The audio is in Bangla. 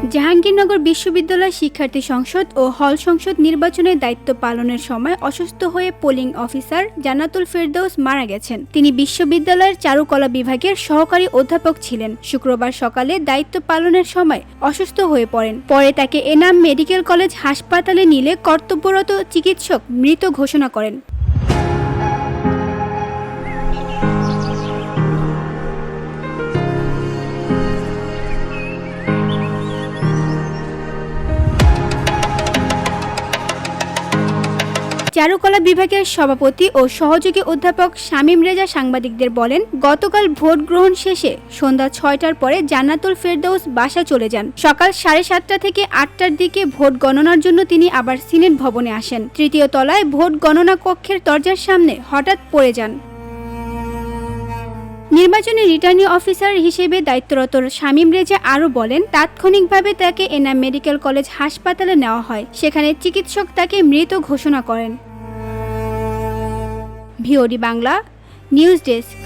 জাহাঙ্গীরনগর বিশ্ববিদ্যালয় শিক্ষার্থী সংসদ ও হল সংসদ নির্বাচনের দায়িত্ব পালনের সময় অসুস্থ হয়ে পোলিং অফিসার জান্নাতুল ফেরদৌস মারা গেছেন। তিনি বিশ্ববিদ্যালয়ের চারুকলা বিভাগের সহকারী অধ্যাপক ছিলেন। শুক্রবার সকালে দায়িত্ব পালনের সময় অসুস্থ হয়ে পড়েন। পরে তাকে এনাম মেডিকেল কলেজ হাসপাতালে নিলে কর্তব্যরত চিকিৎসক মৃত ঘোষণা করেন। চারুকলা বিভাগের সভাপতি ও সহযোগী অধ্যাপক শামীম রেজা সাংবাদিকদের বলেন, গতকাল ভোট গ্রহণ শেষে সন্ধ্যা ৬টার পরে জান্নাতুল ফেরদৌস বাসা চলে যান। সকাল ৭:৩০ থেকে ৮টার দিকে ভোট গণনার জন্য তিনি আবার সিনেট ভবনে আসেন। তৃতীয় তলায় ভোট গণনা কক্ষের দরজার সামনে হঠাৎ পড়ে যান। নির্বাচনী রিটার্নিং অফিসার হিসেবে দায়িত্বরত শামীম রেজা আরও বলেন, তাৎক্ষণিকভাবে তাকে এনাম মেডিকেল কলেজ হাসপাতালে নেওয়া হয়। সেখানে চিকিৎসক তাকে মৃত ঘোষণা করেন। VOD Bangla news desk.